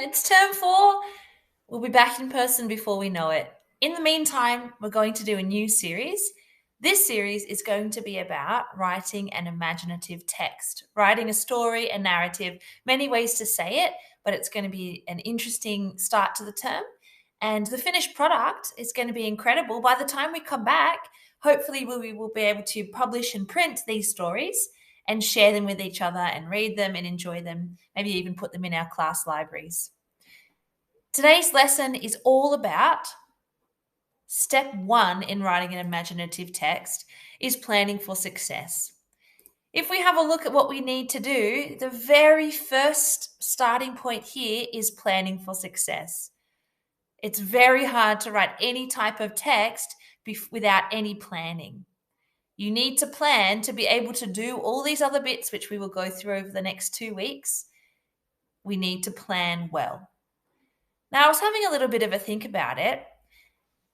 It's term 4. We'll be back in person before we know it. In the meantime, we're going to do a new series. This series is going to be about writing an imaginative text, writing a story, a narrative, many ways to say it, but it's going to be an interesting start to the term. And the finished product is going to be incredible. By the time we come back, hopefully we will be able to publish and print these stories and share them with each other and read them and enjoy them, maybe even put them in our class libraries. Today's lesson is all about step 1 in writing an imaginative text is planning for success. If we have a look at what we need to do, the very first starting point here is planning for success. It's very hard to write any type of text without any planning. You need to plan to be able to do all these other bits, which we will go through over the next 2 weeks. We need to plan well. Now, I was having a little bit of a think about it,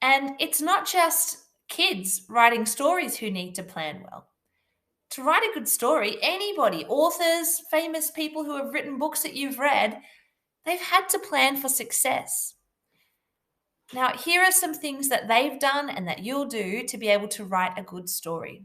and it's not just kids writing stories who need to plan well. To write a good story, anybody, authors, famous people who have written books that you've read, they've had to plan for success. Now, here are some things that they've done and that you'll do to be able to write a good story.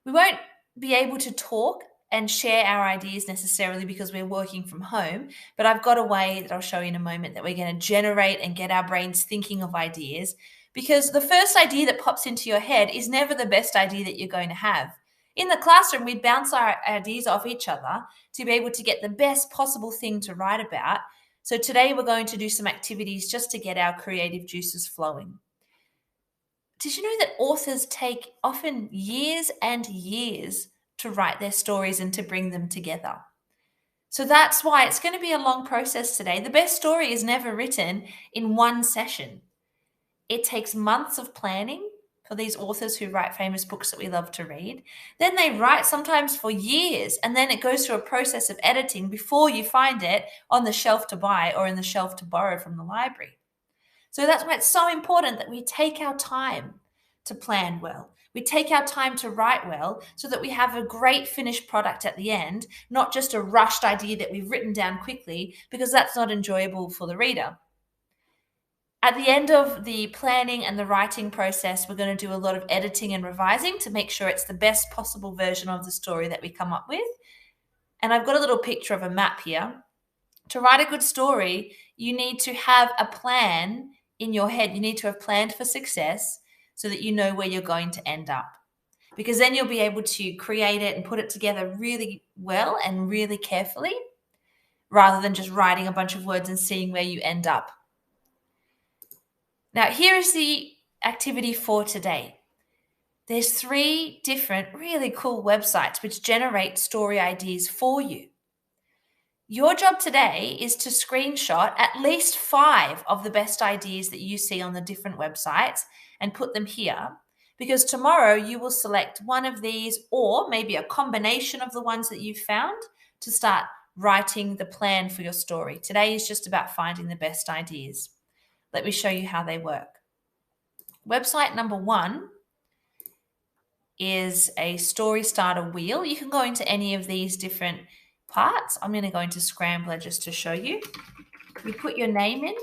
We won't be able to talk and share our ideas necessarily because we're working from home, but I've got a way that I'll show you in a moment that we're going to generate and get our brains thinking of ideas, because the first idea that pops into your head is never the best idea that you're going to have. In the classroom, we bounce our ideas off each other to be able to get the best possible thing to write about. So today we're going to do some activities just to get our creative juices flowing. Did you know that authors take often years and years to write their stories and to bring them together? So that's why it's going to be a long process today. The best story is never written in one session. It takes months of planning for these authors who write famous books that we love to read. Then they write sometimes for years, and then it goes through a process of editing before you find it on the shelf to buy or in the shelf to borrow from the library. So that's why it's so important that we take our time to plan well. We take our time to write well so that we have a great finished product at the end, not just a rushed idea that we've written down quickly, because that's not enjoyable for the reader. At the end of the planning and the writing process, we're going to do a lot of editing and revising to make sure it's the best possible version of the story that we come up with. And I've got a little picture of a map here. To write a good story, you need to have a plan in your head. You need to have planned for success so that you know where you're going to end up. Because then you'll be able to create it and put it together really well and really carefully, rather than just writing a bunch of words and seeing where you end up. Now, here is the activity for today. There's 3 different really cool websites which generate story ideas for you. Your job today is to screenshot at least 5 of the best ideas that you see on the different websites and put them here, because tomorrow you will select one of these or maybe a combination of the ones that you've found to start writing the plan for your story. Today is just about finding the best ideas. Let me show you how they work. Website number 1 is a story starter wheel. You can go into any of these different parts. I'm going to go into Scrambler just to show you. You put your name in,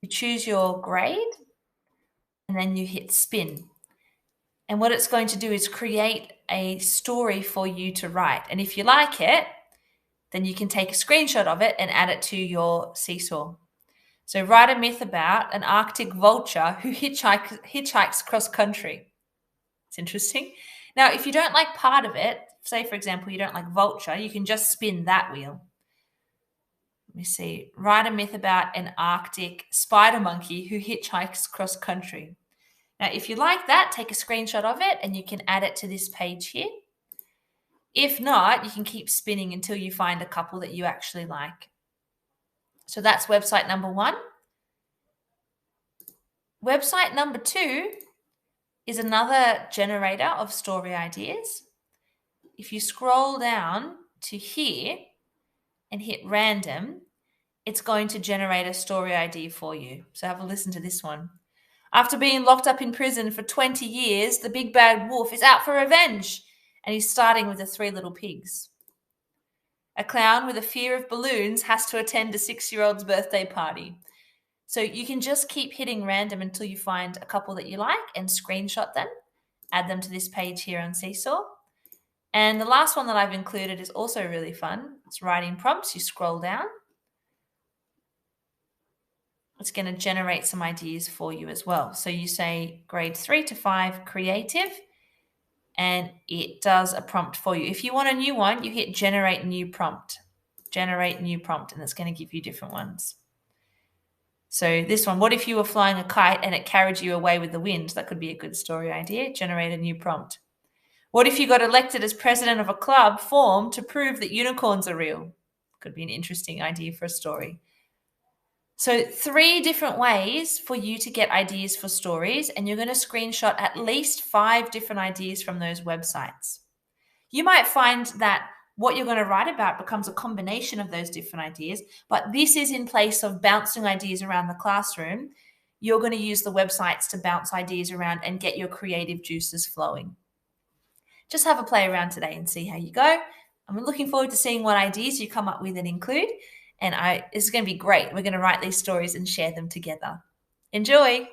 you choose your grade, and then you hit spin. And what it's going to do is create a story for you to write. And if you like it, then you can take a screenshot of it and add it to your Seesaw. So write a myth about an Arctic vulture who hitchhikes cross country. It's interesting. Now, if you don't like part of it, say, for example, you don't like vulture, you can just spin that wheel. Let me see. Write a myth about an Arctic spider monkey who hitchhikes cross country. Now, if you like that, take a screenshot of it and you can add it to this page here. If not, you can keep spinning until you find a couple that you actually like. So that's website number 1. Website number 2 is another generator of story ideas. If you scroll down to here and hit random, it's going to generate a story idea for you. So have a listen to this one. After being locked up in prison for 20 years, the big bad wolf is out for revenge, and he's starting with the 3 little pigs. A clown with a fear of balloons has to attend a 6-year-old's birthday party. So you can just keep hitting random until you find a couple that you like and screenshot them, add them to this page here on Seesaw. And the last one that I've included is also really fun. It's writing prompts. You scroll down. It's going to generate some ideas for you as well. So you say grade 3 to 5 creative, and it does a prompt for you. If you want a new one, you hit generate new prompt, and it's going to give you different ones. So this one, what if you were flying a kite and it carried you away with the wind? That could be a good story idea. Generate a new prompt. What if you got elected as president of a club formed to prove that unicorns are real? Could be an interesting idea for a story. So 3 different ways for you to get ideas for stories, and you're going to screenshot at least 5 different ideas from those websites. You might find that what you're going to write about becomes a combination of those different ideas, but this is in place of bouncing ideas around the classroom. You're going to use the websites to bounce ideas around and get your creative juices flowing. Just have a play around today and see how you go. I'm looking forward to seeing what ideas you come up with and include. And this is going to be great. We're going to write these stories and share them together. Enjoy.